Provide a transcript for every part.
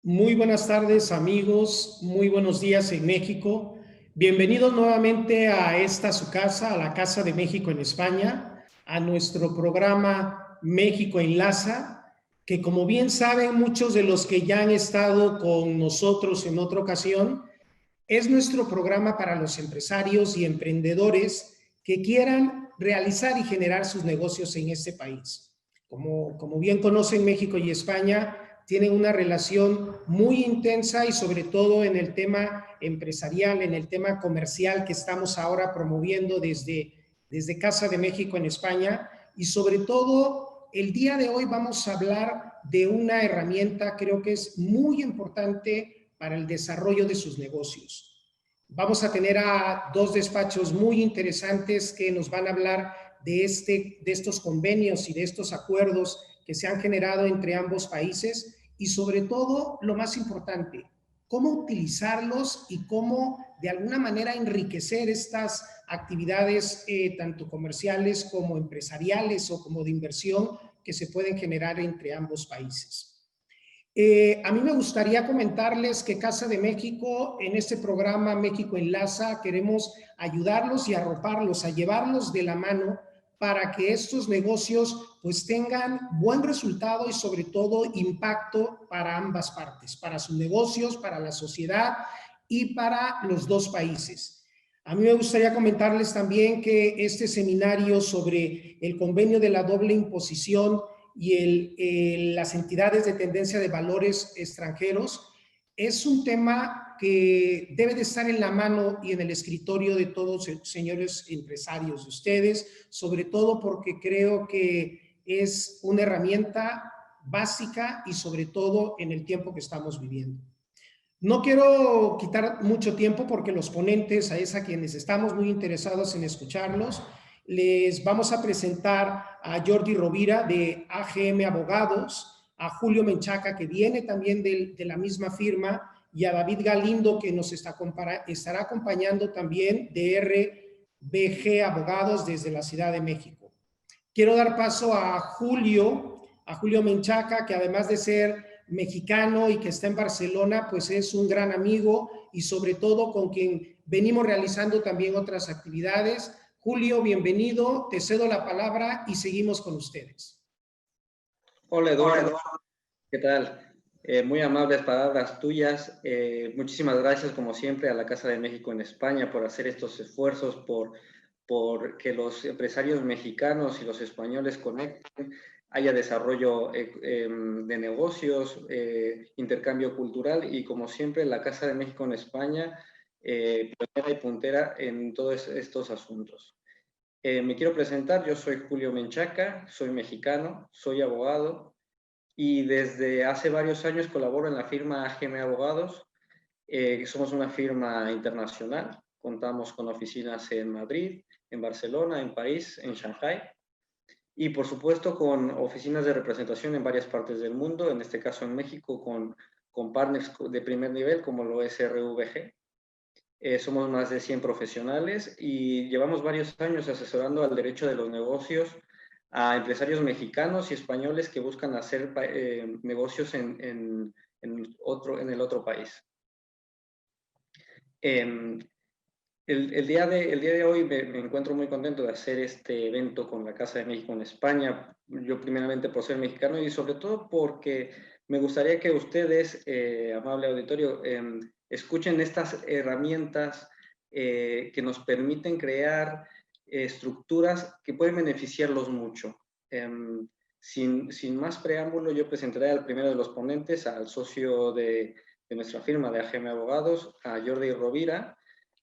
Muy buenas tardes, amigos. Muy buenos días en México. Bienvenidos nuevamente a esta su casa, a la Casa de México en España, a nuestro programa México Enlaza, que como bien saben muchos de los que ya han estado con nosotros en otra ocasión, es nuestro programa para los empresarios y emprendedores que quieran realizar y generar sus negocios en este país. Como bien conocen, México y España tienen una relación muy intensa y sobre todo en el tema empresarial, en el tema comercial que estamos ahora promoviendo desde Casa de México en España. Y sobre todo, el día de hoy vamos a hablar de una herramienta, creo que es muy importante para el desarrollo de sus negocios. Vamos a tener a dos despachos muy interesantes que nos van a hablar de estos convenios y de estos acuerdos que se han generado entre ambos países y sobre todo, lo más importante, cómo utilizarlos y cómo de alguna manera enriquecer estas actividades tanto comerciales como empresariales o como de inversión que se pueden generar entre ambos países. A mí me gustaría comentarles que Casa de México, en este programa México Enlaza, queremos ayudarlos y arroparlos, a llevarlos de la mano para que estos negocios pues tengan buen resultado y sobre todo impacto para ambas partes, para sus negocios, para la sociedad y para los dos países. A mí me gustaría comentarles también que este seminario sobre el convenio de la doble imposición y las entidades de tendencia de valores extranjeros es un tema que debe de estar en la mano y en el escritorio de todos los señores empresarios de ustedes, sobre todo porque creo que es una herramienta básica y sobre todo en el tiempo que estamos viviendo. No quiero quitar mucho tiempo porque los ponentes, a quienes estamos muy interesados en escucharlos, les vamos a presentar a Jordi Rovira de AGM Abogados, a Julio Menchaca, que viene también de la misma firma, y a David Galindo, que nos estará acompañando también de RBG Abogados desde la Ciudad de México. Quiero dar paso a Julio Menchaca, que además de ser mexicano y que está en Barcelona, pues es un gran amigo y sobre todo con quien venimos realizando también otras actividades. Julio, bienvenido, te cedo la palabra y seguimos con ustedes. Hola Eduardo, ¿qué tal? Muy amables palabras tuyas. Muchísimas gracias como siempre a la Casa de México en España por hacer estos esfuerzos, por que los empresarios mexicanos y los españoles conecten, haya desarrollo de negocios, intercambio cultural y como siempre la Casa de México en España pionera y puntera en todos estos asuntos. Me quiero presentar, yo soy Julio Menchaca, soy mexicano, soy abogado y desde hace varios años colaboro en la firma AGM Abogados. Somos una firma internacional, contamos con oficinas en Madrid, en Barcelona, en París, en Shanghái y por supuesto con oficinas de representación en varias partes del mundo, en este caso en México con partners de primer nivel como lo es RVG. Somos más de 100 profesionales y llevamos varios años asesorando al derecho de los negocios a empresarios mexicanos y españoles que buscan hacer negocios en el otro país. El día de hoy me encuentro muy contento de hacer este evento con la Casa de México en España. Yo primeramente por ser mexicano y sobre todo porque me gustaría que ustedes, amable auditorio, escuchen estas herramientas que nos permiten crear estructuras que pueden beneficiarlos mucho. Sin más preámbulo, yo presentaré al primero de los ponentes, al socio de nuestra firma de AGM Abogados, a Jordi Rovira,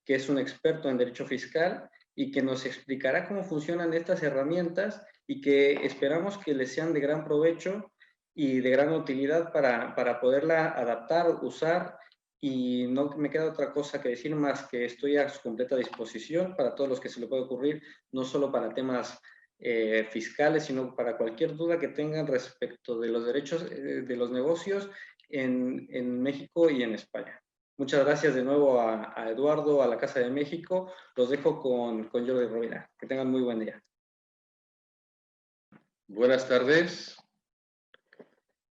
que es un experto en derecho fiscal y que nos explicará cómo funcionan estas herramientas y que esperamos que les sean de gran provecho y de gran utilidad para poderla adaptar, usar, y no me queda otra cosa que decir más que estoy a su completa disposición para todos los que se le puede ocurrir, no solo para temas fiscales, sino para cualquier duda que tengan respecto de los derechos de los negocios en México y en España. Muchas gracias de nuevo a Eduardo, a la Casa de México. Los dejo con Jordi Rovira. Que tengan muy buen día. Buenas tardes.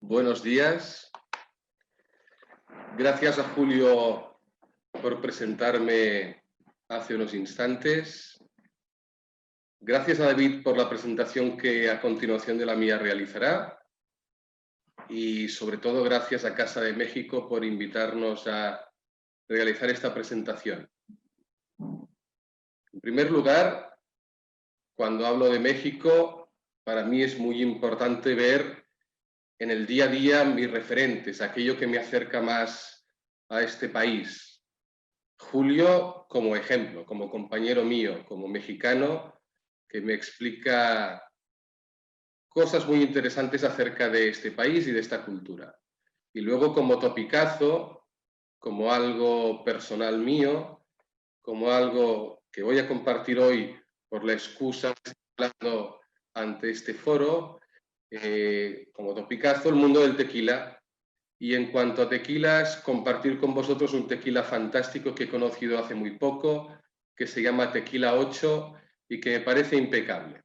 Buenos días. Gracias a Julio por presentarme hace unos instantes. Gracias a David por la presentación que a continuación de la mía realizará. Y sobre todo gracias a Casa de México por invitarnos a realizar esta presentación. En primer lugar, cuando hablo de México, para mí es muy importante ver en el día a día mis referentes, aquello que me acerca más a este país. Julio como ejemplo, como compañero mío, como mexicano, que me explica cosas muy interesantes acerca de este país y de esta cultura. Y luego como topicazo, como algo personal mío, como algo que voy a compartir hoy por la excusa de estar hablando ante este foro, como topicazo, el mundo del tequila. Y en cuanto a tequilas, compartir con vosotros un tequila fantástico que he conocido hace muy poco, que se llama Tequila 8 y que me parece impecable.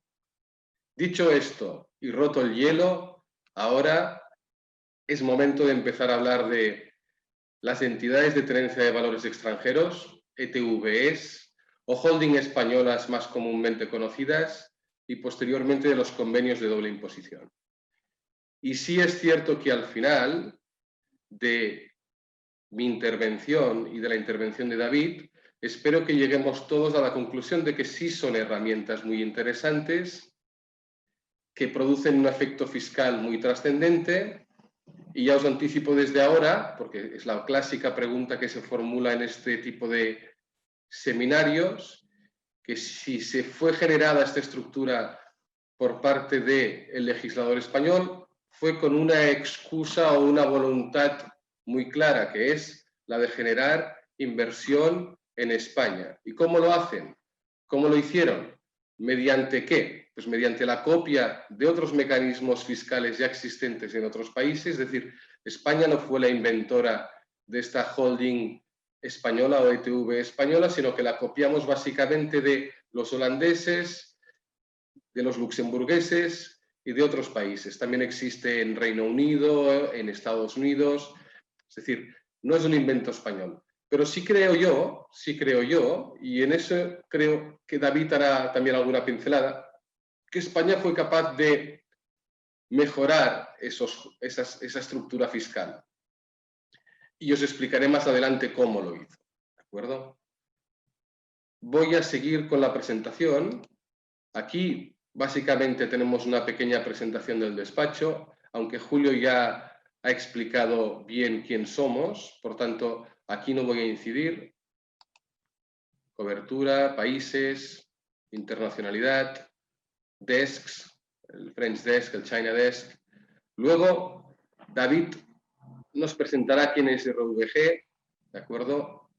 Dicho esto y roto el hielo, ahora es momento de empezar a hablar de las entidades de tenencia de valores extranjeros, ETVs, o holding españolas más comúnmente conocidas, y posteriormente de los convenios de doble imposición. Y sí es cierto que al final de mi intervención y de la intervención de David, espero que lleguemos todos a la conclusión de que sí son herramientas muy interesantes, que producen un efecto fiscal muy trascendente. Y ya os anticipo desde ahora, porque es la clásica pregunta que se formula en este tipo de seminarios, que si se fue generada esta estructura por parte del legislador español, fue con una excusa o una voluntad muy clara, que es la de generar inversión en España. ¿Y cómo lo hacen? ¿Cómo lo hicieron? ¿Mediante qué? Pues mediante la copia de otros mecanismos fiscales ya existentes en otros países. Es decir, España no fue la inventora de esta holding española o ETV española, sino que la copiamos básicamente de los holandeses, de los luxemburgueses y de otros países. También existe en Reino Unido, en Estados Unidos. Es decir, no es un invento español. Pero sí creo yo, y en eso creo que David hará también alguna pincelada, que España fue capaz de mejorar esa estructura fiscal. Y os explicaré más adelante cómo lo hizo. ¿De acuerdo? Voy a seguir con la presentación. Aquí básicamente tenemos una pequeña presentación del despacho, aunque Julio ya ha explicado bien quién somos, por tanto, aquí no voy a incidir. Cobertura, países, internacionalidad, desks, el French Desk, el China Desk. Luego, David nos presentará quién es RVG, ¿de acuerdo?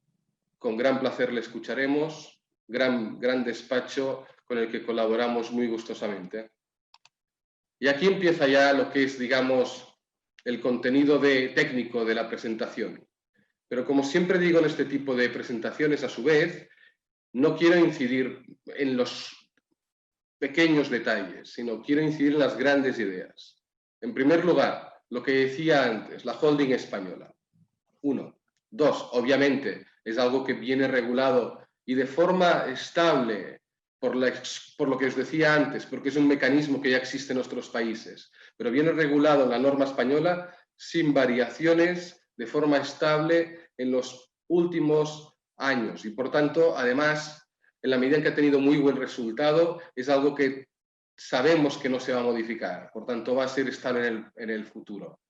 Con gran placer le escucharemos, gran despacho con el que colaboramos muy gustosamente. Y aquí empieza ya lo que es, digamos, el contenido técnico de la presentación. Pero como siempre digo en este tipo de presentaciones, a su vez, no quiero incidir en los pequeños detalles, sino quiero incidir en las grandes ideas. En primer lugar, lo que decía antes, la holding española. 1. 2, obviamente, es algo que viene regulado y de forma estable por lo que os decía antes, porque es un mecanismo que ya existe en nuestros países, pero viene regulado en la norma española sin variaciones, de forma estable en los últimos años. Y por tanto, además, en la medida en que ha tenido muy buen resultado, es algo que sabemos que no se va a modificar. Por tanto, va a ser estable en el futuro.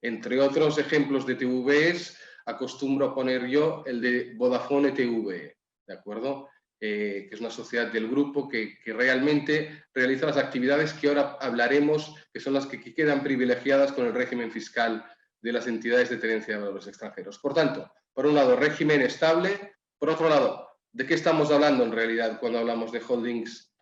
Entre otros ejemplos de TVs, acostumbro a poner yo el de Vodafone ETV, ¿de acuerdo? Que es una sociedad del grupo que realmente realiza las actividades que ahora hablaremos, que son las que quedan privilegiadas con el régimen fiscal de las entidades de tenencia de valores extranjeros. Por tanto, por un lado, régimen estable. Por otro lado, ¿de qué estamos hablando en realidad cuando hablamos de holdings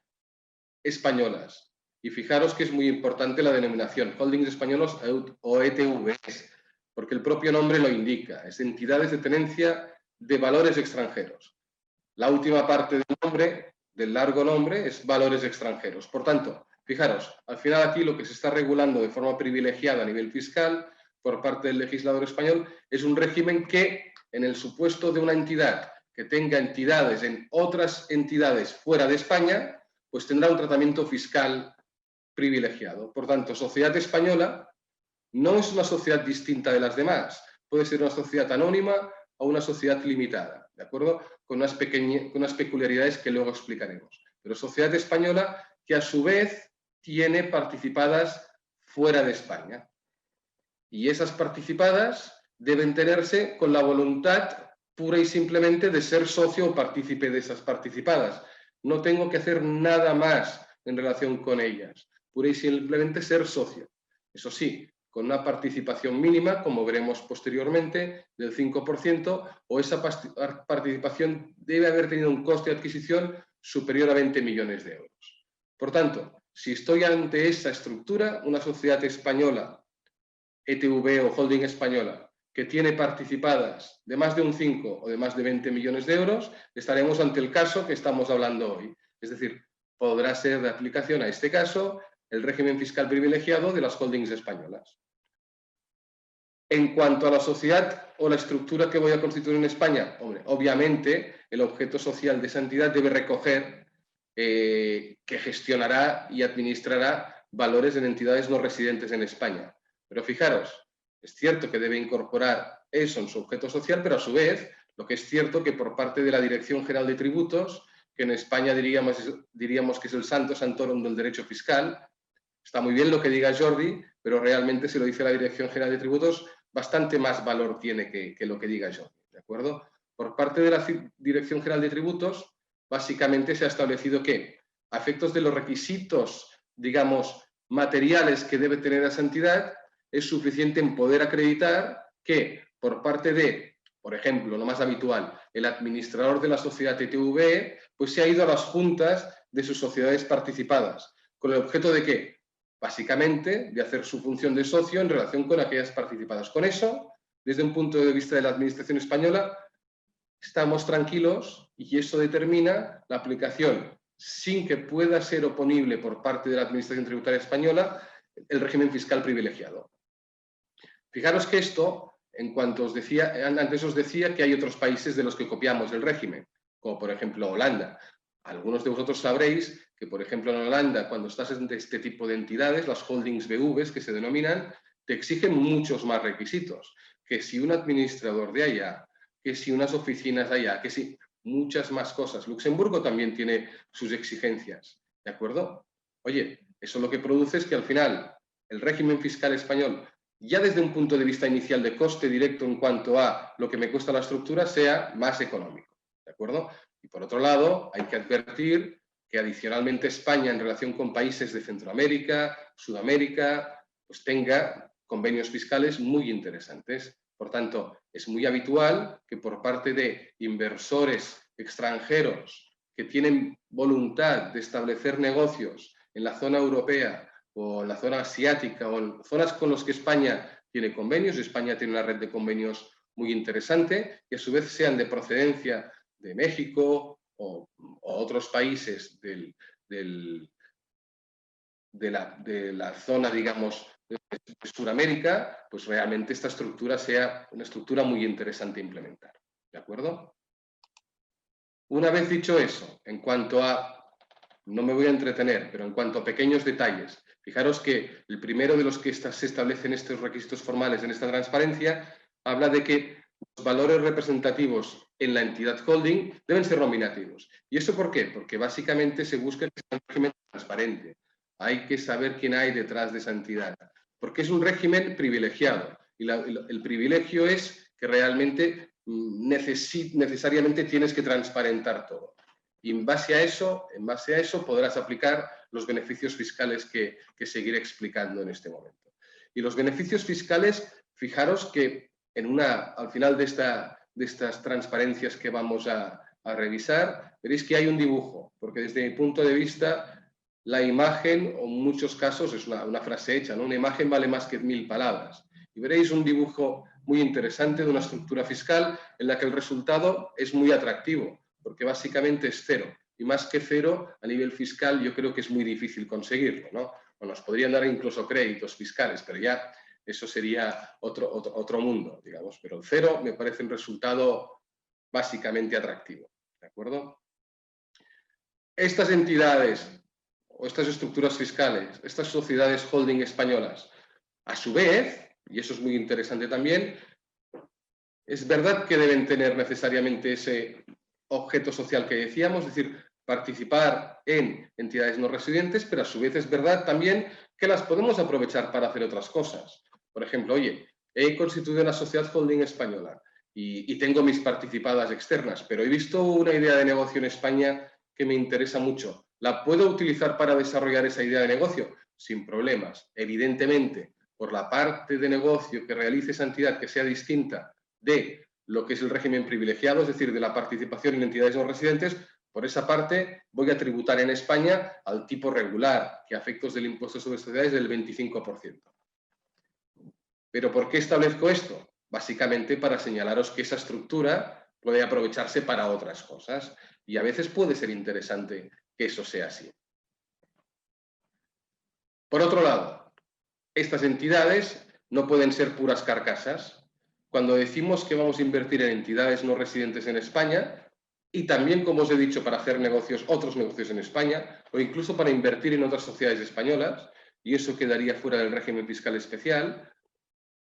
españolas? Y fijaros que es muy importante la denominación, holdings españolos o ETVs, porque el propio nombre lo indica, es entidades de tenencia de valores extranjeros. La última parte del nombre, del largo nombre, es valores extranjeros. Por tanto, fijaros, al final aquí lo que se está regulando de forma privilegiada a nivel fiscal, por parte del legislador español, es un régimen que, en el supuesto de una entidad que tenga entidades en otras entidades fuera de España, pues tendrá un tratamiento fiscal privilegiado. Por tanto, sociedad española no es una sociedad distinta de las demás. Puede ser una sociedad anónima o una sociedad limitada, ¿de acuerdo? Con unas peculiaridades que luego explicaremos. Pero sociedad española que a su vez tiene participadas fuera de España. Y esas participadas deben tenerse con la voluntad pura y simplemente de ser socio o partícipe de esas participadas. No tengo que hacer nada más en relación con ellas. Pura y simplemente ser socio. Eso sí, con una participación mínima, como veremos posteriormente, del 5%, o esa participación debe haber tenido un coste de adquisición superior a 20 millones de euros. Por tanto, si estoy ante esa estructura, una sociedad española, ETV o holding española, que tiene participadas de más de un 5 o de más de 20 millones de euros, estaremos ante el caso que estamos hablando hoy. Es decir, podrá ser de aplicación a este caso el régimen fiscal privilegiado de las holdings españolas. En cuanto a la sociedad o la estructura que voy a constituir en España, hombre, obviamente el objeto social de esa entidad debe recoger que gestionará y administrará valores en entidades no residentes en España. Pero fijaros, es cierto que debe incorporar eso en su objeto social, pero a su vez, lo que es cierto que por parte de la Dirección General de Tributos, que en España diríamos que es el santo santorum del derecho fiscal, está muy bien lo que diga Jordi, pero realmente si lo dice la Dirección General de Tributos, bastante más valor tiene que lo que diga Jordi, ¿de acuerdo? Por parte de la Dirección General de Tributos, básicamente se ha establecido que, a efectos de los requisitos, digamos, materiales que debe tener esa entidad, es suficiente en poder acreditar que por parte de, por ejemplo, lo más habitual, el administrador de la sociedad ETV, pues se ha ido a las juntas de sus sociedades participadas, con el objeto de que, básicamente, de hacer su función de socio en relación con aquellas participadas. Con eso, desde un punto de vista de la Administración española, estamos tranquilos y eso determina la aplicación, sin que pueda ser oponible por parte de la Administración Tributaria Española, el régimen fiscal privilegiado. Fijaros que esto, en cuanto os decía, antes os decía que hay otros países de los que copiamos el régimen, como por ejemplo Holanda. Algunos de vosotros sabréis que, por ejemplo, en Holanda, cuando estás en este tipo de entidades, las holdings BVs que se denominan, te exigen muchos más requisitos, que si un administrador de allá, que si unas oficinas de allá, que si muchas más cosas. Luxemburgo también tiene sus exigencias, ¿de acuerdo? Oye, eso lo que produce es que al final el régimen fiscal español, ya desde un punto de vista inicial de coste directo en cuanto a lo que me cuesta la estructura, sea más económico, ¿de acuerdo? Y por otro lado, hay que advertir que adicionalmente España, en relación con países de Centroamérica, Sudamérica, pues tenga convenios fiscales muy interesantes. Por tanto, es muy habitual que por parte de inversores extranjeros que tienen voluntad de establecer negocios en la zona europea o en la zona asiática o en zonas con las que España tiene convenios, España tiene una red de convenios muy interesante, y a su vez sean de procedencia de México o otros países de la zona, digamos, de Sudamérica, pues realmente esta estructura sea una estructura muy interesante a implementar. ¿De acuerdo? Una vez dicho eso, en cuanto a, no me voy a entretener, pero en cuanto a pequeños detalles, fijaros que el primero de los que se establecen estos requisitos formales en esta transparencia habla de que los valores representativos en la entidad holding deben ser nominativos. ¿Y eso por qué? Porque básicamente se busca que sea un régimen transparente. Hay que saber quién hay detrás de esa entidad, porque es un régimen privilegiado. Y el privilegio es que realmente necesariamente tienes que transparentar todo. Y en base a eso podrás aplicar los beneficios fiscales que seguiré explicando en este momento. Y los beneficios fiscales, fijaros que al final de estas transparencias que vamos a revisar, veréis que hay un dibujo, porque desde mi punto de vista, la imagen, o en muchos casos, es una frase hecha, ¿no? Una imagen vale más que 1000 palabras. Y veréis un dibujo muy interesante de una estructura fiscal en la que el resultado es muy atractivo, porque básicamente es cero. Y más que cero, a nivel fiscal, yo creo que es muy difícil conseguirlo, ¿no? O nos podrían dar incluso créditos fiscales, pero ya eso sería otro mundo, digamos. Pero el 0 me parece un resultado básicamente atractivo, ¿de acuerdo? Estas entidades o estas estructuras fiscales, estas sociedades holding españolas, a su vez, y eso es muy interesante también, es verdad que deben tener necesariamente ese objeto social que decíamos, es decir, participar en entidades no residentes, pero a su vez es verdad también que las podemos aprovechar para hacer otras cosas. Por ejemplo, oye, he constituido una sociedad holding española y tengo mis participadas externas, pero he visto una idea de negocio en España que me interesa mucho. ¿La puedo utilizar para desarrollar esa idea de negocio? Sin problemas. Evidentemente, por la parte de negocio que realice esa entidad que sea distinta de lo que es el régimen privilegiado, es decir, de la participación en entidades no residentes, por esa parte voy a tributar en España al tipo regular, que a efectos del impuesto sobre sociedades es del 25%. ¿Pero por qué establezco esto? Básicamente para señalaros que esa estructura puede aprovecharse para otras cosas y a veces puede ser interesante que eso sea así. Por otro lado, estas entidades no pueden ser puras carcasas. Cuando decimos que vamos a invertir en entidades no residentes en España, y también, como os he dicho, para hacer negocios, otros negocios en España, o incluso para invertir en otras sociedades españolas, y eso quedaría fuera del régimen fiscal especial,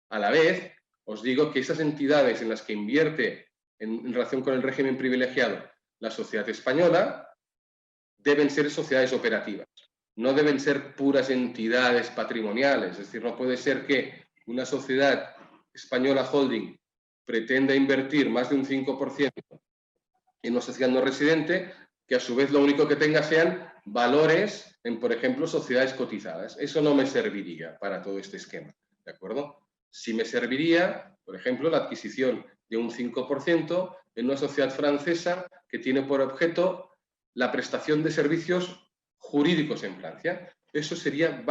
a la vez os digo que esas entidades en las que invierte en relación con el régimen privilegiado la sociedad española deben ser sociedades operativas. No deben ser puras entidades patrimoniales, es decir, no puede ser que una sociedad española holding pretenda invertir más de un 5% en una sociedad no residente, que a su vez lo único que tenga sean valores en, por ejemplo, sociedades cotizadas. Eso no me serviría para todo este esquema, ¿de acuerdo? Sí me serviría, por ejemplo, la adquisición de un 5% en una sociedad francesa que tiene por objeto la prestación de servicios jurídicos en Francia. Eso sería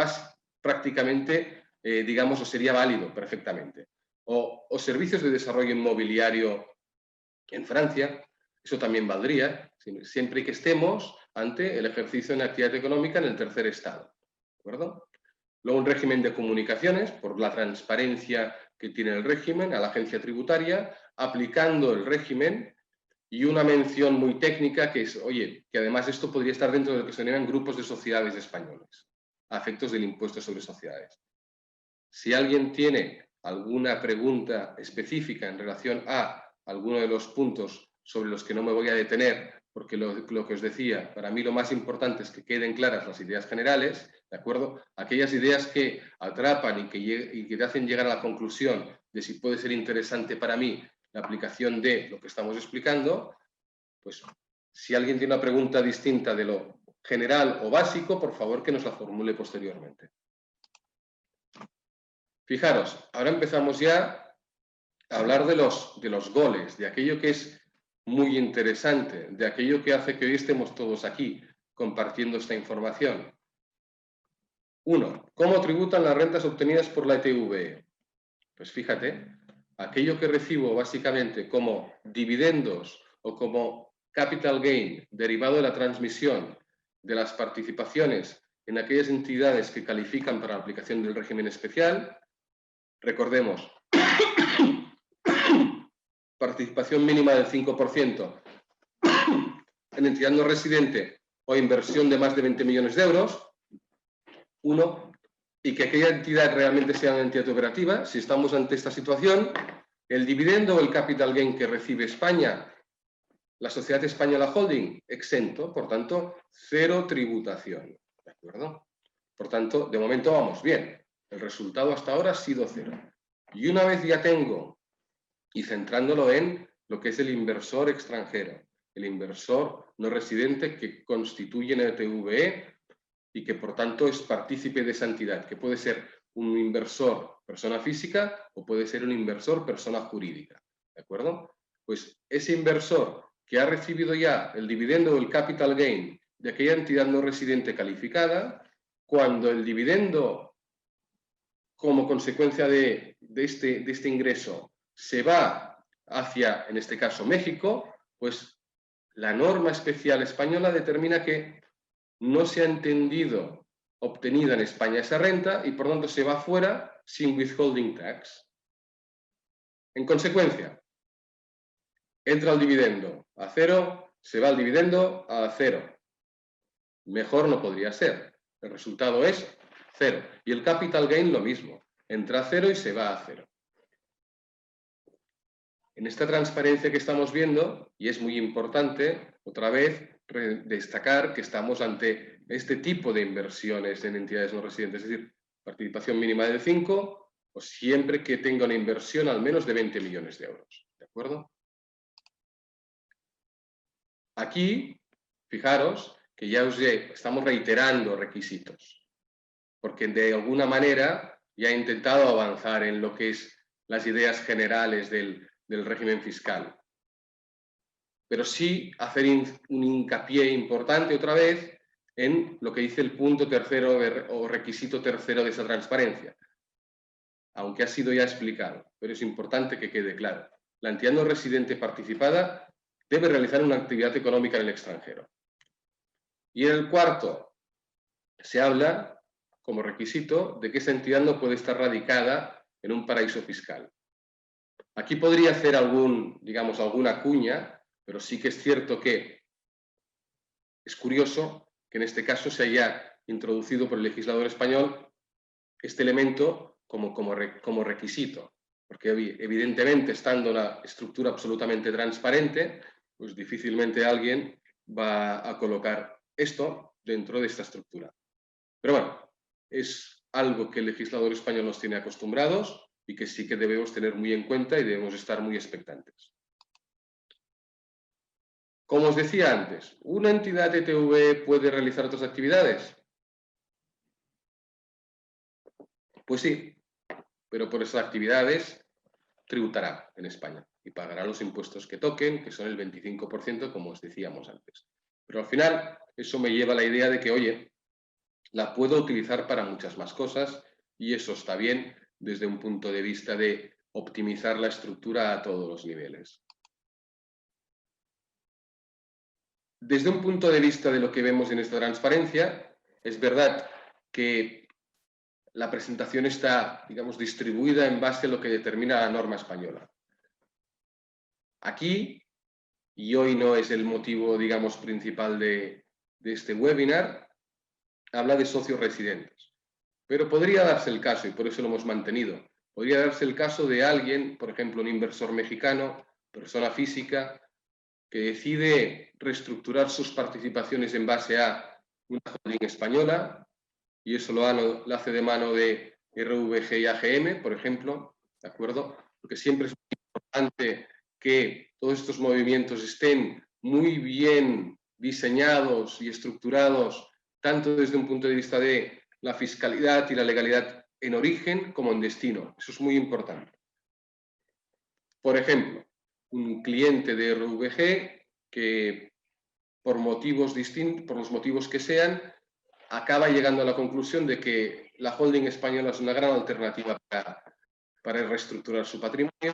prácticamente, digamos, o sería válido perfectamente. O servicios de desarrollo inmobiliario en Francia, eso también valdría, siempre que estemos ante el ejercicio de una actividad económica en el tercer estado, ¿de acuerdo? Luego un régimen de comunicaciones, por la transparencia que tiene el régimen a la agencia tributaria, aplicando el régimen. Y una mención muy técnica que es, oye, que además esto podría estar dentro de lo que se denominan grupos de sociedades españoles, a efectos del impuesto sobre sociedades. Si alguien tiene alguna pregunta específica en relación a alguno de los puntos sobre los que no me voy a detener, porque lo que os decía, para mí lo más importante es que queden claras las ideas generales, ¿de acuerdo? Aquellas ideas que atrapan y que te hacen llegar a la conclusión de si puede ser interesante para mí la aplicación de lo que estamos explicando, pues si alguien tiene una pregunta distinta de lo general o básico, por favor que nos la formule posteriormente. Fijaros, ahora empezamos ya a hablar de los goles, de aquello que es muy interesante, de aquello que hace que hoy estemos todos aquí compartiendo esta información. 1. ¿Cómo tributan las rentas obtenidas por la ETV? Pues fíjate, aquello que recibo básicamente como dividendos o como capital gain derivado de la transmisión de las participaciones en aquellas entidades que califican para la aplicación del régimen especial, recordemos, participación mínima del 5% en entidad no residente o inversión de más de 20 millones de euros, 1, y que aquella entidad realmente sea una entidad operativa. Si estamos ante esta situación, el dividendo o el capital gain que recibe España, la sociedad española holding, exento, por tanto, 0 tributación, ¿de acuerdo? Por tanto, de momento vamos bien. El resultado hasta ahora ha sido 0. Y una vez ya tengo, y centrándolo en lo que es el inversor extranjero, el inversor no residente que constituye en el TVE y que por tanto es partícipe de esa entidad, que puede ser un inversor persona física o puede ser un inversor persona jurídica, ¿de acuerdo? Pues ese inversor que ha recibido ya el dividendo o el capital gain de aquella entidad no residente calificada, cuando el dividendo como consecuencia de este ingreso se va hacia, en este caso, México, pues la norma especial española determina que no se ha entendido obtenida en España esa renta y por tanto se va fuera, sin withholding tax. En consecuencia, entra el dividendo a 0, se va el dividendo a 0. Mejor no podría ser. El resultado es 0. Y el capital gain lo mismo. Entra a 0 y se va a 0. En esta transparencia que estamos viendo, y es muy importante, otra vez, destacar que estamos ante este tipo de inversiones en entidades no residentes, es decir, participación mínima del 5, o siempre que tenga una inversión al menos de 20 millones de euros. ¿De acuerdo? Aquí, fijaros que ya estamos reiterando requisitos, porque de alguna manera ya he intentado avanzar en lo que es las ideas generales del régimen fiscal. Pero sí hacer un hincapié importante otra vez en lo que dice el punto tercero o requisito tercero de esa transparencia, aunque ha sido ya explicado, pero es importante que quede claro. La entidad no residente participada debe realizar una actividad económica en el extranjero. Y en el cuarto, se habla como requisito de que esa entidad no puede estar radicada en un paraíso fiscal. Aquí podría hacer alguna cuña, pero sí que es cierto que es curioso que en este caso se haya introducido por el legislador español este elemento como requisito, porque evidentemente estando una estructura absolutamente transparente, pues difícilmente alguien va a colocar esto dentro de esta estructura. Pero bueno, es algo que el legislador español nos tiene acostumbrados y que sí que debemos tener muy en cuenta y debemos estar muy expectantes. Como os decía antes, ¿una entidad ETV puede realizar otras actividades? Pues sí, pero por esas actividades tributará en España y pagará los impuestos que toquen, que son el 25%, como os decíamos antes. Pero al final eso me lleva a la idea de que, oye, la puedo utilizar para muchas más cosas y eso está bien desde un punto de vista de optimizar la estructura a todos los niveles. Desde un punto de vista de lo que vemos en esta transparencia, es verdad que la presentación está, digamos, distribuida en base a lo que determina la norma española. Aquí, y hoy no es el motivo, digamos, principal de este webinar, habla de socios residentes. Pero podría darse el caso, y por eso lo hemos mantenido, podría darse el caso de alguien, por ejemplo, un inversor mexicano, persona física, que decide reestructurar sus participaciones en base a una holding española, y eso lo hace de mano de RVG y AGM, por ejemplo, ¿de acuerdo? Porque siempre es muy importante que todos estos movimientos estén muy bien diseñados y estructurados, tanto desde un punto de vista de la fiscalidad y la legalidad en origen como en destino. Eso es muy importante. Por ejemplo, un cliente de RVG que por los motivos que sean, acaba llegando a la conclusión de que la holding española es una gran alternativa para reestructurar su patrimonio,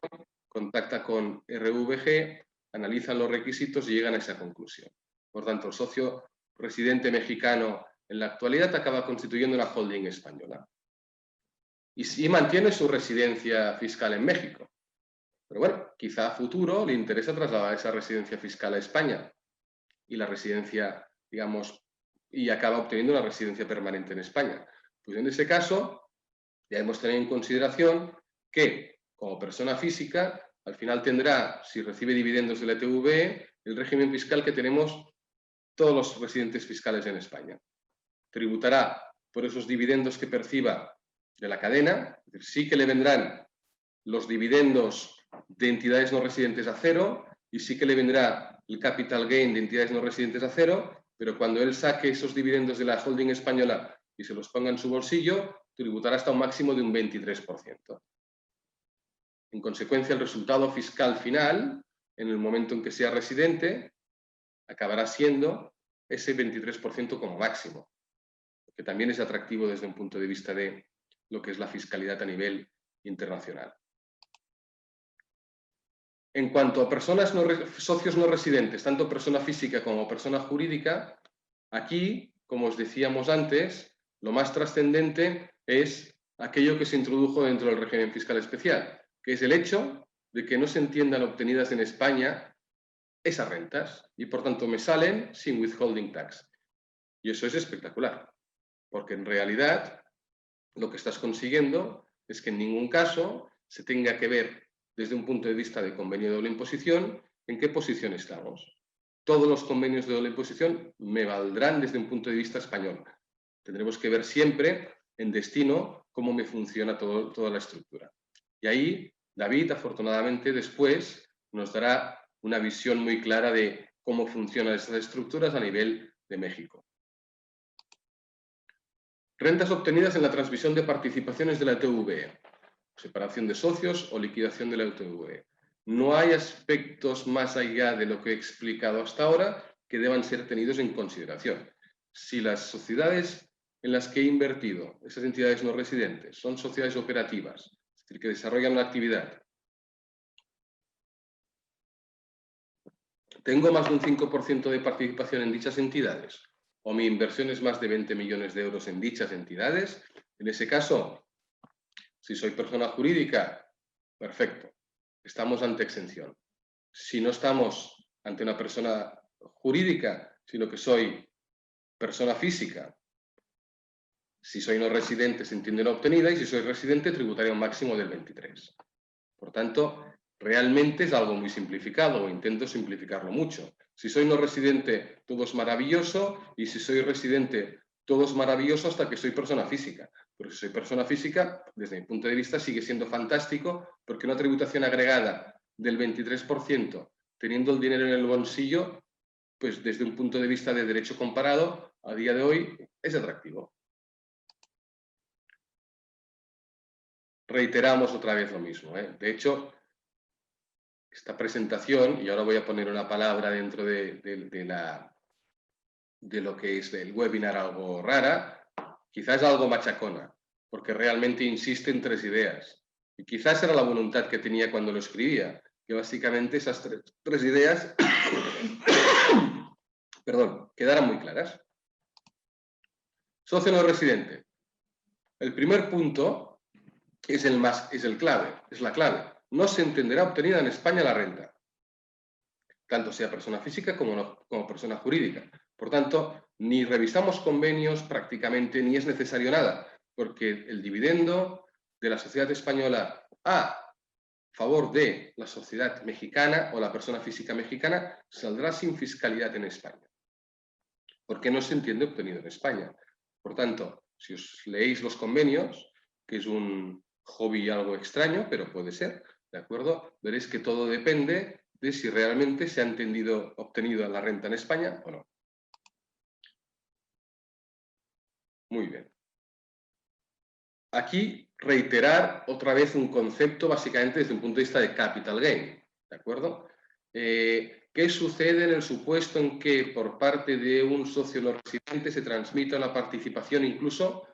contacta con RVG, analizan los requisitos y llegan a esa conclusión. Por tanto, el socio residente mexicano en la actualidad acaba constituyendo una holding española. Y mantiene su residencia fiscal en México. Pero bueno, quizá a futuro le interesa trasladar esa residencia fiscal a España y la residencia, digamos, y acaba obteniendo una residencia permanente en España. Pues en ese caso, ya hemos tenido en consideración que, como persona física, al final tendrá, si recibe dividendos de la ETV, el régimen fiscal que tenemos todos los residentes fiscales en España. Tributará por esos dividendos que perciba de la cadena, es decir, sí que le vendrán los dividendos de entidades no residentes a cero y sí que le vendrá el capital gain de entidades no residentes a cero, pero cuando él saque esos dividendos de la holding española y se los ponga en su bolsillo, tributará hasta un máximo de un 23%. En consecuencia, el resultado fiscal final, en el momento en que sea residente, acabará siendo ese 23% como máximo, que también es atractivo desde un punto de vista de lo que es la fiscalidad a nivel internacional. En cuanto a socios no residentes, tanto persona física como persona jurídica, aquí, como os decíamos antes, lo más trascendente es aquello que se introdujo dentro del régimen fiscal especial, que es el hecho de que no se entiendan obtenidas en España esas rentas y por tanto me salen sin withholding tax. Y eso es espectacular, porque en realidad lo que estás consiguiendo es que en ningún caso se tenga que ver desde un punto de vista de convenio de doble imposición en qué posición estamos. Todos los convenios de doble imposición me valdrán desde un punto de vista español. Tendremos que ver siempre en destino cómo me funciona toda la estructura. Y ahí David, afortunadamente, después nos dará una visión muy clara de cómo funcionan estas estructuras a nivel de México. Rentas obtenidas en la transmisión de participaciones de la TVE, separación de socios o liquidación de la TVE. No hay aspectos más allá de lo que he explicado hasta ahora que deban ser tenidos en consideración. Si las sociedades en las que he invertido, esas entidades no residentes, son sociedades operativas, es decir, que desarrollan una actividad, tengo más de un 5% de participación en dichas entidades, o mi inversión es más de 20 millones de euros en dichas entidades, en ese caso, si soy persona jurídica, perfecto, estamos ante exención. Si no estamos ante una persona jurídica, sino que soy persona física, si soy no residente se entiende la obtenida y si soy residente tributaría un máximo del 23%. Por tanto, realmente es algo muy simplificado o intento simplificarlo mucho. Si soy no residente, todo es maravilloso y si soy residente, todo es maravilloso hasta que soy persona física. Pero si soy persona física, desde mi punto de vista, sigue siendo fantástico porque una tributación agregada del 23%, teniendo el dinero en el bolsillo, pues desde un punto de vista de derecho comparado, a día de hoy es atractivo. Reiteramos otra vez lo mismo. De hecho, esta presentación, y ahora voy a poner una palabra dentro de lo que es el webinar algo rara, quizás algo machacona, porque realmente insiste en 3 ideas. Y quizás era la voluntad que tenía cuando lo escribía, que básicamente esas tres ideas perdón, quedaran muy claras. Socio no residente. El primer punto es la clave. No se entenderá obtenida en España la renta, tanto sea persona física como persona jurídica. Por tanto, ni revisamos convenios prácticamente, ni es necesario nada, porque el dividendo de la sociedad española a favor de la sociedad mexicana o la persona física mexicana saldrá sin fiscalidad en España, porque no se entiende obtenido en España. Por tanto, si os leéis los convenios, que es un hobby algo extraño, pero puede ser, ¿de acuerdo? Veréis que todo depende de si realmente se ha obtenido la renta en España o no. Muy bien. Aquí reiterar otra vez un concepto básicamente desde un punto de vista de capital gain, ¿de acuerdo? ¿Qué sucede en el supuesto en que por parte de un socio no residente se transmita la participación incluso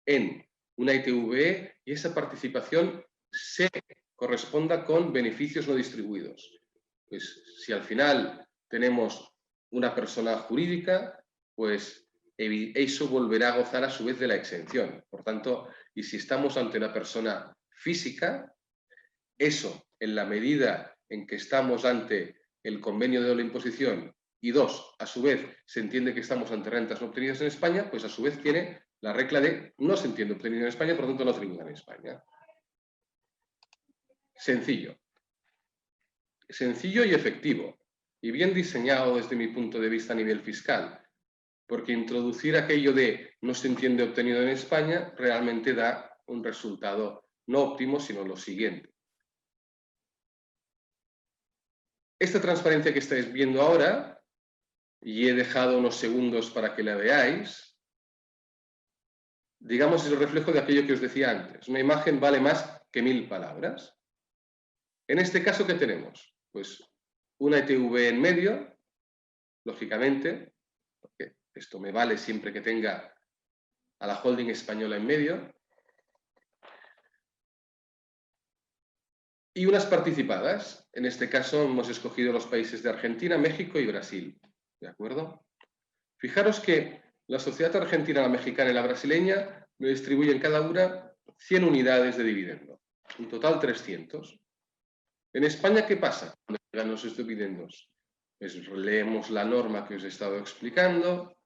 en una ITV y esa participación se corresponda con beneficios no distribuidos? Pues si al final tenemos una persona jurídica, pues eso volverá a gozar a su vez de la exención. Por tanto, y si estamos ante una persona física, eso, en la medida en que estamos ante el convenio de doble imposición y 2, a su vez, se entiende que estamos ante rentas no obtenidas en España, pues a su vez tiene la regla de no se entiende obtenido en España, por lo tanto no tributa en España. Sencillo. Sencillo y efectivo. Y bien diseñado desde mi punto de vista a nivel fiscal. Porque introducir aquello de no se entiende obtenido en España realmente da un resultado no óptimo, sino lo siguiente. Esta transparencia que estáis viendo ahora, y he dejado unos segundos para que la veáis, digamos, es el reflejo de aquello que os decía antes. Una imagen vale más que 1000 palabras. En este caso, ¿qué tenemos? Pues una ITV en medio, lógicamente, porque esto me vale siempre que tenga a la holding española en medio, y unas participadas. En este caso hemos escogido los países de Argentina, México y Brasil. ¿De acuerdo? Fijaros que la sociedad argentina, la mexicana y la brasileña me distribuyen cada una 100 unidades de dividendo. En total 300. En España, ¿qué pasa cuando llegan esos dividendos? Pues leemos la norma que os he estado explicando.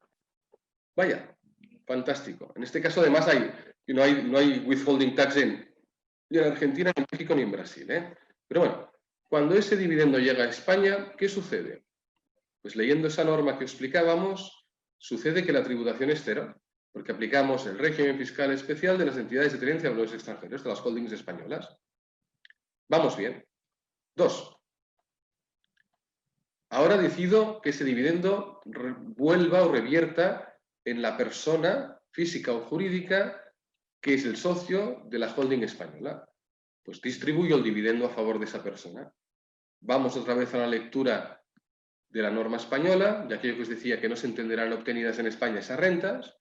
Vaya, fantástico. En este caso, además, no hay withholding tax ni en Argentina, ni en México, ni en Brasil, ¿eh? Pero bueno, cuando ese dividendo llega a España, ¿qué sucede? Pues leyendo esa norma que explicábamos, sucede que la tributación es cero, porque aplicamos el régimen fiscal especial de las entidades de tenencia de valores extranjeros, de las holdings españolas. Vamos bien. 2. Ahora decido que ese dividendo vuelva o revierta en la persona física o jurídica que es el socio de la holding española. Pues distribuyo el dividendo a favor de esa persona. Vamos otra vez a la lectura de la norma española, de aquello que os decía que no se entenderán obtenidas en España esas rentas,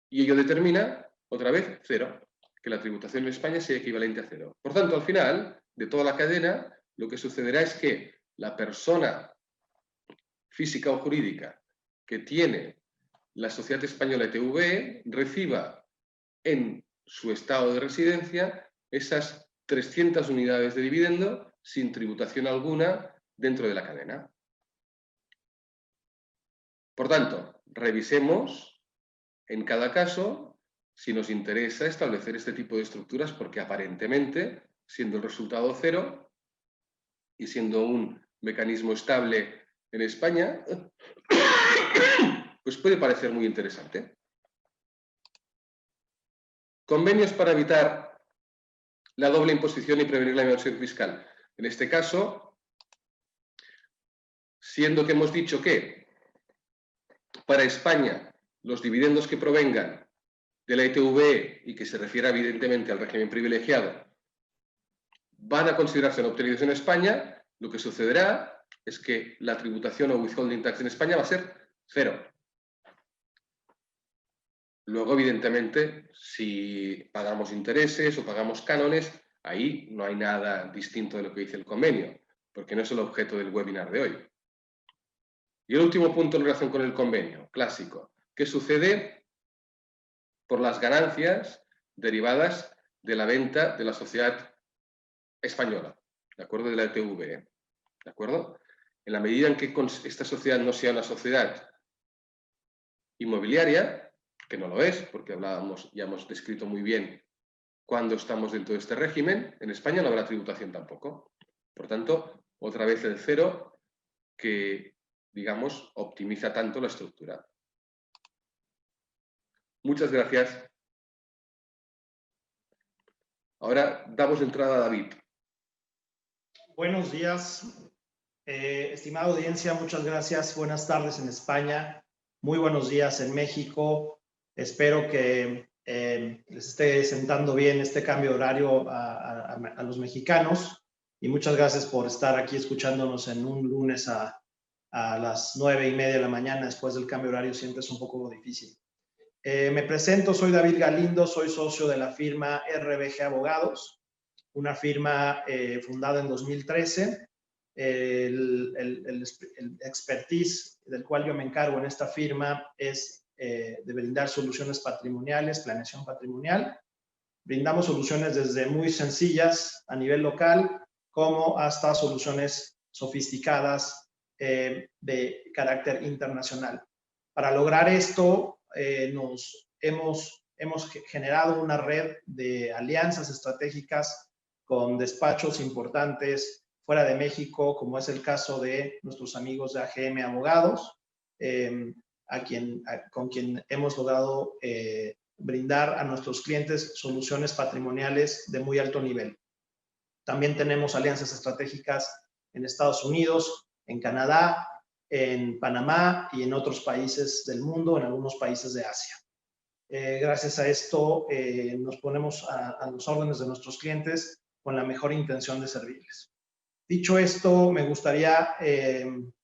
y ello determina, otra vez, cero, que la tributación en España sea equivalente a cero. Por tanto, al final de toda la cadena, lo que sucederá es que la persona física o jurídica que tiene la sociedad española ETV reciba en su estado de residencia esas 300 unidades de dividendo sin tributación alguna dentro de la cadena. Por tanto, revisemos en cada caso si nos interesa establecer este tipo de estructuras, porque aparentemente, siendo el resultado cero y siendo un mecanismo estable en España, pues puede parecer muy interesante. Convenios para evitar la doble imposición y prevenir la evasión fiscal. En este caso, siendo que hemos dicho que para España los dividendos que provengan de la ETV y que se refiera evidentemente al régimen privilegiado van a considerarse no obtenidos en España, lo que sucederá es que la tributación o withholding tax en España va a ser cero. Luego, evidentemente, si pagamos intereses o pagamos cánones, ahí no hay nada distinto de lo que dice el convenio, porque no es el objeto del webinar de hoy. Y el último punto en relación con el convenio, clásico. ¿Qué sucede por las ganancias derivadas de la venta de la sociedad española? ¿De acuerdo? De la ETV. ¿De acuerdo? En la medida en que esta sociedad no sea una sociedad inmobiliaria, que no lo es, porque ya hemos descrito muy bien cuando estamos dentro de este régimen, en España no habrá tributación tampoco. Por tanto, otra vez el cero que, digamos, optimiza tanto la estructura. Muchas gracias. Ahora damos entrada a David. Buenos días, estimada audiencia, muchas gracias. Buenas tardes en España, muy buenos días en México. Espero que les esté sentando bien este cambio de horario a los mexicanos y muchas gracias por estar aquí escuchándonos en un lunes a las 9:30 de la mañana después del cambio de horario. Siempre es un poco difícil. Me presento, soy David Galindo, soy socio de la firma RBG Abogados, una firma fundada en 2013. El expertise del cual yo me encargo en esta firma es de brindar soluciones patrimoniales, planeación patrimonial. Brindamos soluciones desde muy sencillas a nivel local como hasta soluciones sofisticadas de carácter internacional. Para lograr esto, hemos generado una red de alianzas estratégicas con despachos importantes fuera de México, como es el caso de nuestros amigos de AGM Abogados, con quien hemos logrado brindar a nuestros clientes soluciones patrimoniales de muy alto nivel. También tenemos alianzas estratégicas en Estados Unidos, en Canadá, en Panamá y en otros países del mundo, en algunos países de Asia. Gracias a esto nos ponemos a los órdenes de nuestros clientes con la mejor intención de servirles. Dicho esto, me gustaría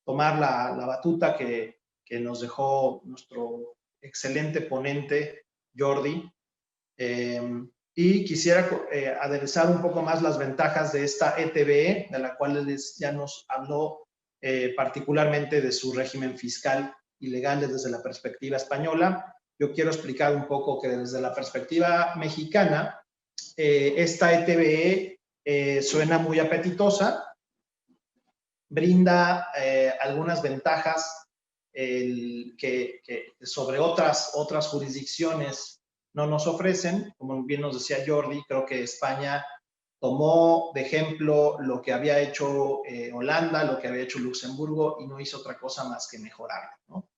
tomar la batuta que nos dejó nuestro excelente ponente, Jordi, y quisiera aderezar un poco más las ventajas de esta ETBE, de la cual ya nos habló particularmente de su régimen fiscal y legal desde la perspectiva española, yo quiero explicar un poco que desde la perspectiva mexicana, esta ETBE suena muy apetitosa, brinda algunas ventajas que sobre otras jurisdicciones no nos ofrecen. Como bien nos decía Jordi, creo que España tomó de ejemplo lo que había hecho Holanda, lo que había hecho Luxemburgo, y no hizo otra cosa más que mejorarlo, ¿no?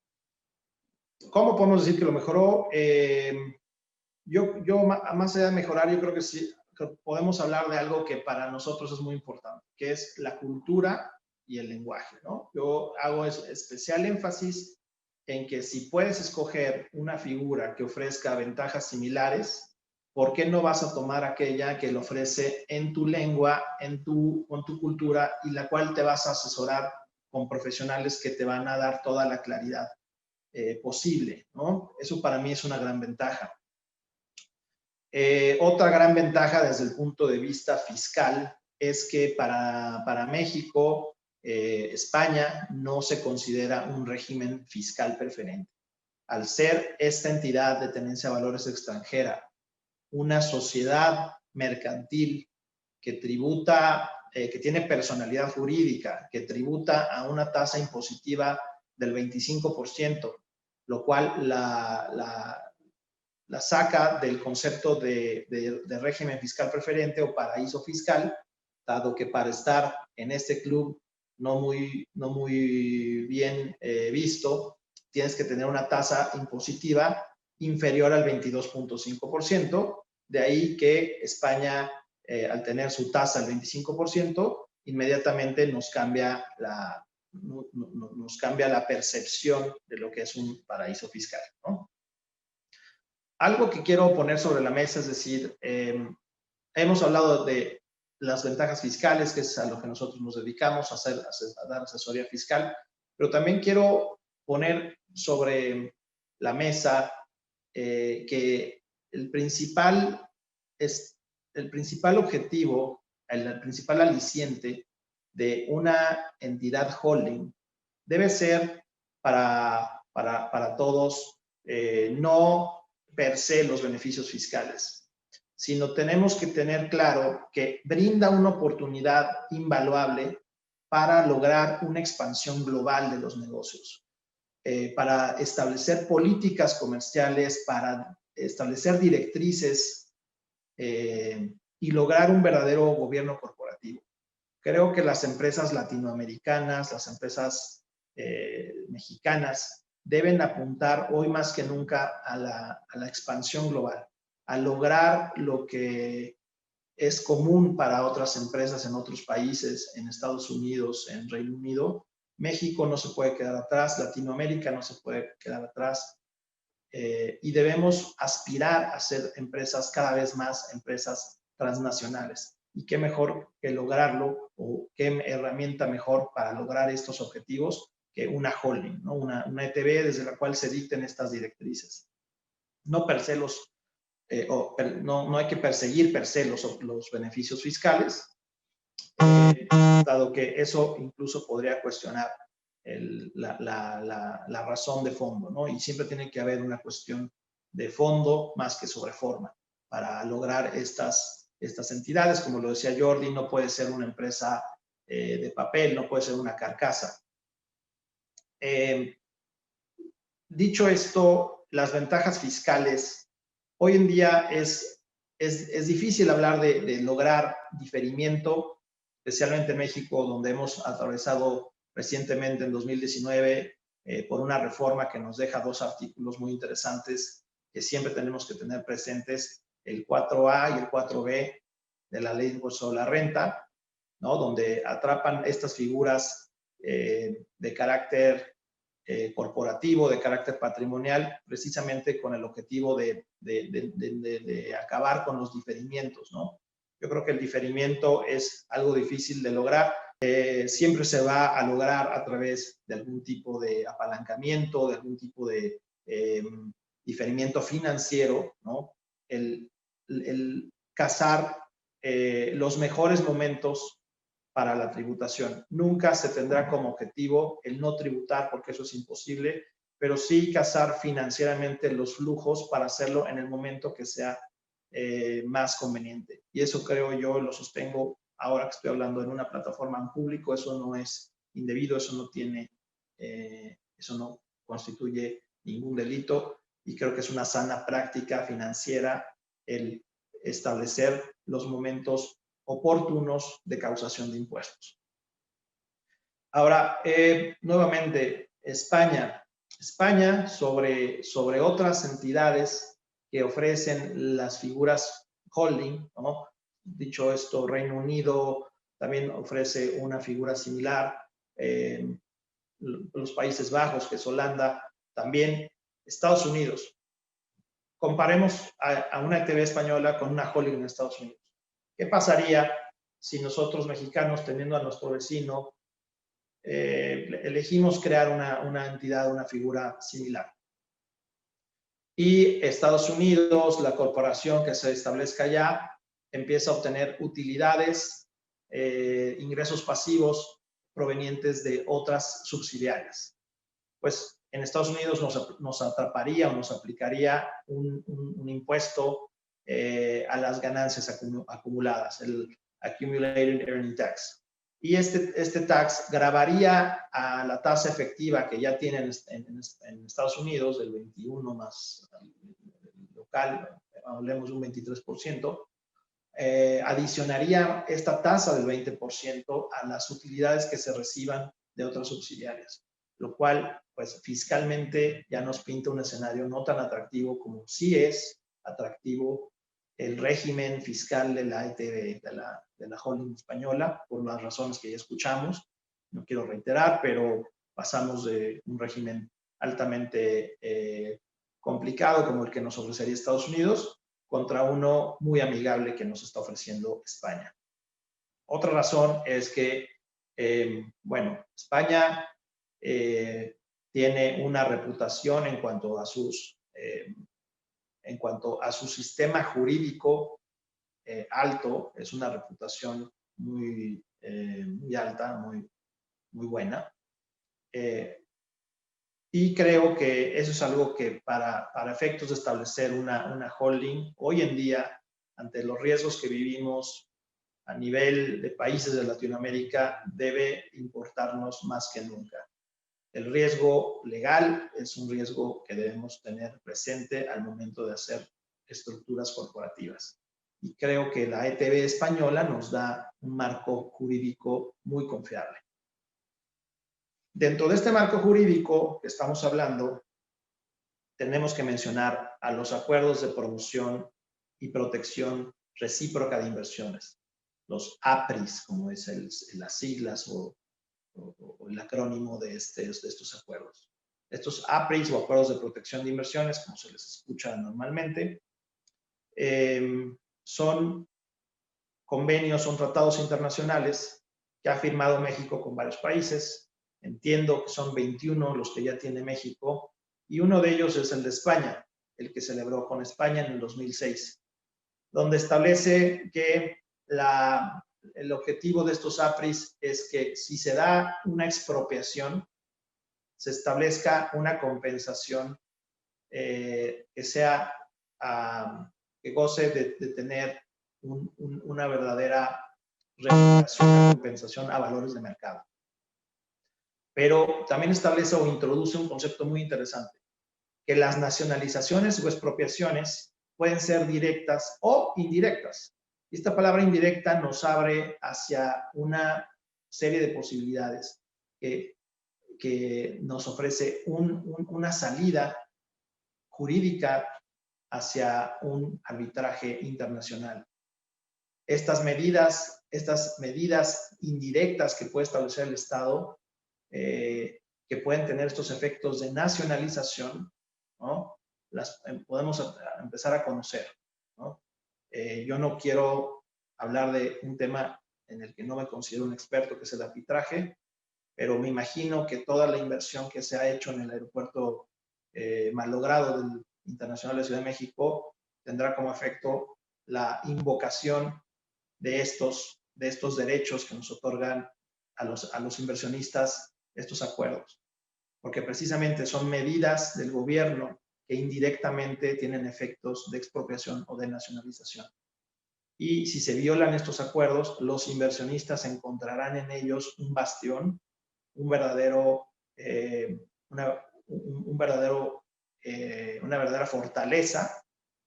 ¿Cómo podemos decir que lo mejoró? Yo más allá de mejorar, yo creo que sí que podemos hablar de algo que para nosotros es muy importante, que es la cultura y el lenguaje, ¿no? Yo hago especial énfasis en que si puedes escoger una figura que ofrezca ventajas similares, ¿por qué no vas a tomar aquella que lo ofrece en tu lengua, con tu cultura, y la cual te vas a asesorar con profesionales que te van a dar toda la claridad posible, ¿no? Eso para mí es una gran ventaja. Otra gran ventaja desde el punto de vista fiscal es que para México, España no se considera un régimen fiscal preferente. Al ser esta entidad de tenencia de valores extranjera una sociedad mercantil que tributa, que tiene personalidad jurídica, que tributa a una tasa impositiva del 25%, lo cual la saca del concepto de régimen fiscal preferente o paraíso fiscal, dado que para estar en este club no muy bien visto, tienes que tener una tasa impositiva inferior al 22.5%, de ahí que España, al tener su tasa al 25%, inmediatamente nos cambia la percepción de lo que es un paraíso fiscal, ¿no? Algo que quiero poner sobre la mesa es decir, hemos hablado de las ventajas fiscales, que es a lo que nosotros nos dedicamos, a dar asesoría fiscal, pero también quiero poner sobre la mesa que el principal objetivo, el principal aliciente de una entidad holding debe ser para todos, no per se los beneficios fiscales, sino tenemos que tener claro que brinda una oportunidad invaluable para lograr una expansión global de los negocios, para establecer políticas comerciales, para establecer directrices y lograr un verdadero gobierno corporativo. Creo que las empresas latinoamericanas, las empresas mexicanas, deben apuntar hoy más que nunca a la expansión global, a lograr lo que es común para otras empresas en otros países, en Estados Unidos, en Reino Unido. México no se puede quedar atrás, Latinoamérica no se puede quedar atrás, y debemos aspirar a ser empresas cada vez más empresas transnacionales. Y qué mejor que lograrlo, o qué herramienta mejor para lograr estos objetivos que una holding, ¿no? Una ETB desde la cual se dicten estas directrices. No per se no hay que perseguir per se los beneficios fiscales, dado que eso incluso podría cuestionar la razón de fondo, ¿no? Y siempre tiene que haber una cuestión de fondo más que sobre forma para lograr estas entidades. Como lo decía Jordi, no puede ser una empresa de papel, no puede ser una carcasa. Dicho esto, las ventajas fiscales, hoy en día es difícil hablar de lograr diferimiento, especialmente en México, donde hemos atravesado recientemente en 2019 por una reforma que nos deja dos artículos muy interesantes que siempre tenemos que tener presentes, el 4A y el 4B de la Ley de Impuesto sobre la Renta, ¿no? Donde atrapan estas figuras de carácter corporativo, de carácter patrimonial, precisamente con el objetivo de acabar con los diferimientos, ¿no? Yo creo que el diferimiento es algo difícil de lograr. Siempre se va a lograr a través de algún tipo de apalancamiento, de algún tipo de diferimiento financiero, ¿no? El cazar los mejores momentos para la tributación. Nunca se tendrá como objetivo el no tributar, porque eso es imposible, pero sí cazar financieramente los flujos para hacerlo en el momento que sea más conveniente. Y eso creo yo, lo sostengo ahora que estoy hablando en una plataforma en público, eso no es indebido, eso no tiene, eso no constituye ningún delito, y creo que es una sana práctica financiera el establecer los momentos oportunos de causación de impuestos. Ahora, nuevamente, España sobre otras entidades que ofrecen las figuras holding, ¿no? Dicho esto, Reino Unido también ofrece una figura similar, los Países Bajos, que es Holanda, también Estados Unidos. Comparemos a una ETB española con una holding en Estados Unidos. ¿Qué pasaría si nosotros mexicanos, teniendo a nuestro vecino, elegimos crear una entidad, una figura similar? Y Estados Unidos, la corporación que se establezca allá, empieza a obtener utilidades, ingresos pasivos provenientes de otras subsidiarias. Pues en Estados Unidos nos atraparía o nos aplicaría un impuesto a las ganancias acumuladas, el Accumulated Earning Tax. Y este tax gravaría a la tasa efectiva que ya tienen en Estados Unidos, del 21 más local, hablemos de un 23%, adicionaría esta tasa del 20% a las utilidades que se reciban de otras subsidiarias, lo cual, pues, fiscalmente ya nos pinta un escenario no tan atractivo como sí es atractivo el régimen fiscal de la ETB, de la holding española, por las razones que ya escuchamos. No quiero reiterar, pero pasamos de un régimen altamente complicado como el que nos ofrecería Estados Unidos contra uno muy amigable que nos está ofreciendo España. Otra razón es que, bueno, España tiene una reputación en cuanto a su sistema jurídico alto, es una reputación muy alta, muy buena. Y creo que eso es algo que para efectos de establecer una holding, hoy en día, ante los riesgos que vivimos a nivel de países de Latinoamérica, debe importarnos más que nunca. El riesgo legal es un riesgo que debemos tener presente al momento de hacer estructuras corporativas. Y creo que la ETB española nos da un marco jurídico muy confiable. Dentro de este marco jurídico que estamos hablando, tenemos que mencionar a los acuerdos de promoción y protección recíproca de inversiones, los APRIs, como es las siglas o el acrónimo de estos acuerdos. Estos APRIs o acuerdos de protección de inversiones, como se les escucha normalmente, son convenios, son tratados internacionales que ha firmado México con varios países. Entiendo que son 21 los que ya tiene México, y uno de ellos es el de España, el que celebró con España en el 2006, donde establece que el objetivo de estos APRIs es que si se da una expropiación, se establezca una compensación que goce de tener una verdadera remuneración, una compensación a valores de mercado. Pero también establece o introduce un concepto muy interesante, que las nacionalizaciones o expropiaciones pueden ser directas o indirectas. Y esta palabra indirecta nos abre hacia una serie de posibilidades que nos ofrece una salida jurídica hacia un arbitraje internacional. Estas medidas indirectas que puede establecer el Estado, que pueden tener estos efectos de nacionalización, ¿no? Las podemos empezar a conocer, ¿no? Yo no quiero hablar de un tema en el que no me considero un experto, que es el arbitraje, pero me imagino que toda la inversión que se ha hecho en el aeropuerto malogrado del Internacional de Ciudad de México tendrá como efecto la invocación de estos derechos que nos otorgan a los inversionistas estos acuerdos. porque precisamente son medidas del gobierno que indirectamente tienen efectos de expropiación o de nacionalización. Y si se violan estos acuerdos, los inversionistas encontrarán en ellos un bastión, una verdadera fortaleza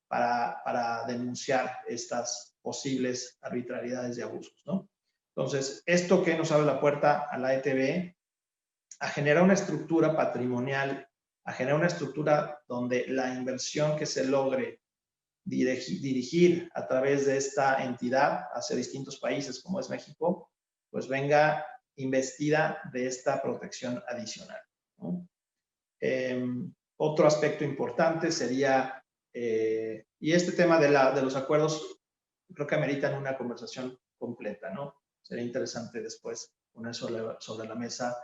para denunciar estas posibles arbitrariedades y abusos, ¿no? Entonces, esto que nos abre la puerta a la ETB a generar una estructura patrimonial, a generar una estructura donde la inversión que se logre dirigir a través de esta entidad hacia distintos países como es México, pues venga investida de esta protección adicional, ¿no? Otro aspecto importante sería, y este tema de los acuerdos creo que ameritan una conversación completa, ¿no? Sería interesante después poner sobre la mesa,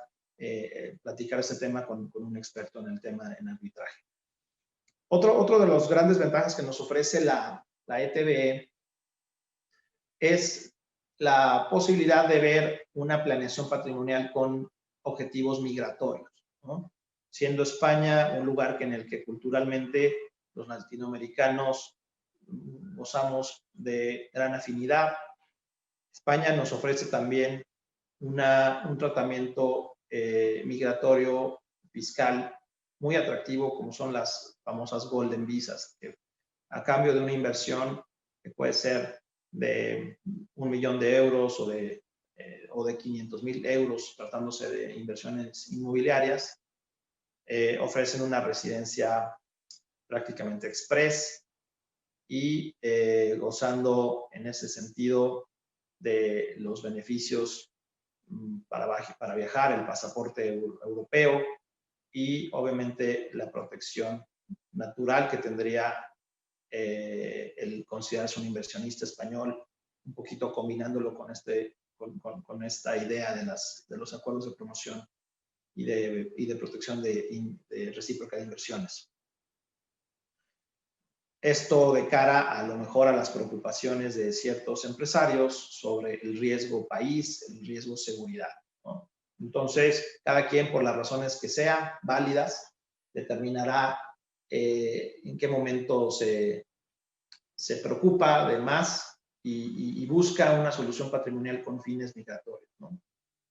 platicar este tema con un experto en el tema en arbitraje. Otro de los grandes ventajas que nos ofrece la ETB es la posibilidad de ver una planeación patrimonial con objetivos migratorios, ¿no? Siendo España un lugar en el que culturalmente los latinoamericanos gozamos de gran afinidad, España nos ofrece también un tratamiento migratorio fiscal muy atractivo, como son las famosas Golden Visas, que a cambio de una inversión que puede ser de 1 millón de euros o de 500,000 euros, tratándose de inversiones inmobiliarias, ofrecen una residencia prácticamente express y gozando en ese sentido de los beneficios para viajar, el pasaporte europeo y obviamente la protección natural que tendría el considerarse un inversionista español, un poquito combinándolo con esta idea de los acuerdos de promoción y de protección de recíproca de inversiones. Esto de cara a lo mejor a las preocupaciones de ciertos empresarios sobre el riesgo país, el riesgo seguridad, ¿no? Entonces, cada quien, por las razones que sean válidas, determinará en qué momento se preocupa de más y busca una solución patrimonial con fines migratorios, ¿no?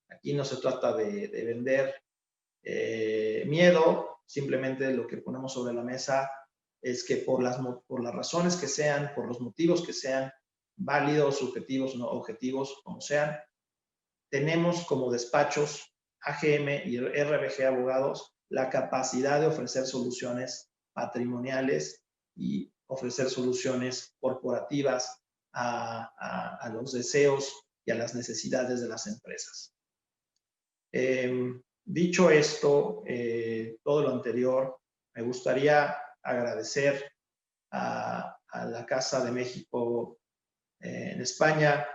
Aquí no se trata de vender miedo, simplemente lo que ponemos sobre la mesa es que por las razones que sean, por los motivos que sean, válidos, subjetivos, no objetivos, como sean, tenemos como despachos AGM y RBG Abogados la capacidad de ofrecer soluciones patrimoniales y ofrecer soluciones corporativas a los deseos y a las necesidades de las empresas. Dicho esto, todo lo anterior, me gustaría agradecer a la Casa de México en España,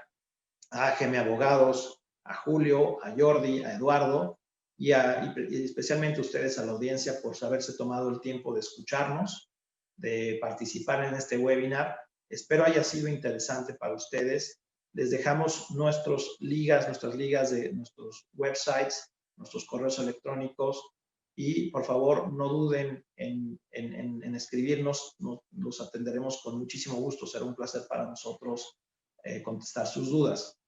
a AGM Abogados, a Julio, a Jordi, a Eduardo y especialmente a ustedes, a la audiencia, por haberse tomado el tiempo de escucharnos, de participar en este webinar. Espero haya sido interesante para ustedes. Les dejamos nuestras ligas de nuestros websites, nuestros correos electrónicos y por favor no duden en escribirnos, los atenderemos con muchísimo gusto, será un placer para nosotros contestar sus dudas.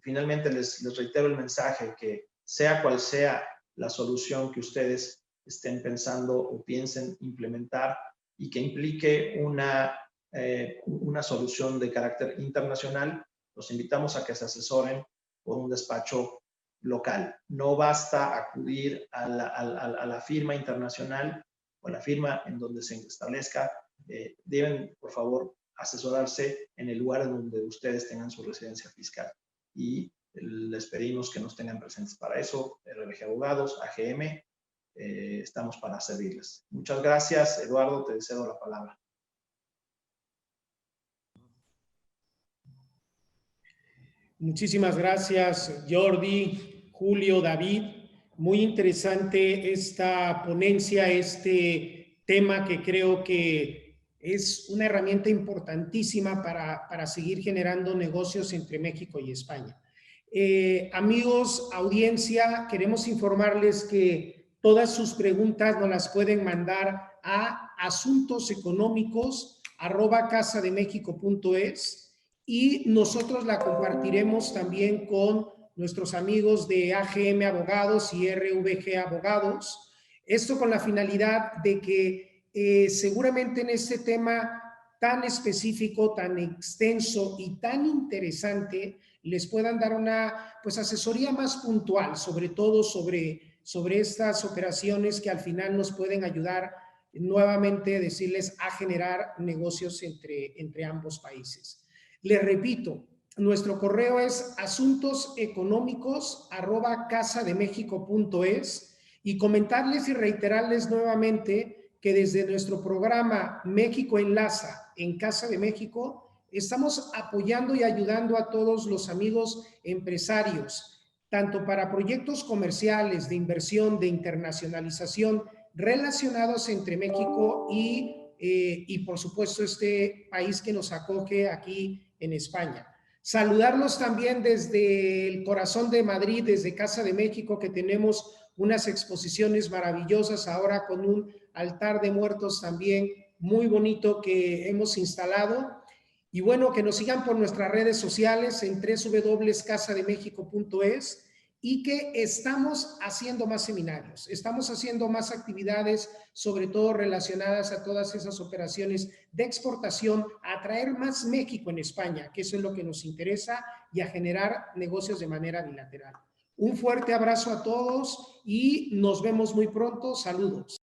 Finalmente les reitero el mensaje que sea cual sea la solución que ustedes estén pensando o piensen implementar y que implique una solución de carácter internacional, los invitamos a que se asesoren por un despacho local. No basta acudir a la firma internacional o a la firma en donde se establezca. Deben, por favor, asesorarse en el lugar en donde ustedes tengan su residencia fiscal. Y les pedimos que nos tengan presentes para eso. RBG Abogados, AGM, estamos para servirles. Muchas gracias. Eduardo, te cedo la palabra. Muchísimas gracias, Jordi, Julio, David. Muy interesante esta ponencia, este tema que creo que es una herramienta importantísima para seguir generando negocios entre México y España. Amigos, audiencia, queremos informarles que todas sus preguntas nos las pueden mandar a asuntosecónomicos@casademexico.es y nosotros la compartiremos también con nuestros amigos de AGM Abogados y RVG Abogados. Esto con la finalidad de que seguramente en este tema tan específico, tan extenso y tan interesante, les puedan dar una asesoría más puntual, sobre todo sobre estas operaciones que al final nos pueden ayudar nuevamente, decirles, a generar negocios entre ambos países. Les repito, nuestro correo es asuntosecónomicos@casademexico.es y comentarles y reiterarles nuevamente que desde nuestro programa México Enlaza en Casa de México estamos apoyando y ayudando a todos los amigos empresarios, tanto para proyectos comerciales, de inversión, de internacionalización, relacionados entre México y por supuesto este país que nos acoge aquí en España. Saludarlos también desde el corazón de Madrid, desde Casa de México, que tenemos unas exposiciones maravillosas ahora con un altar de muertos también muy bonito que hemos instalado. Y bueno, que nos sigan por nuestras redes sociales en www.casademexico.es y que estamos haciendo más seminarios, estamos haciendo más actividades, sobre todo relacionadas a todas esas operaciones de exportación, a traer más México en España, que eso es lo que nos interesa, y a generar negocios de manera bilateral. Un fuerte abrazo a todos y nos vemos muy pronto. Saludos.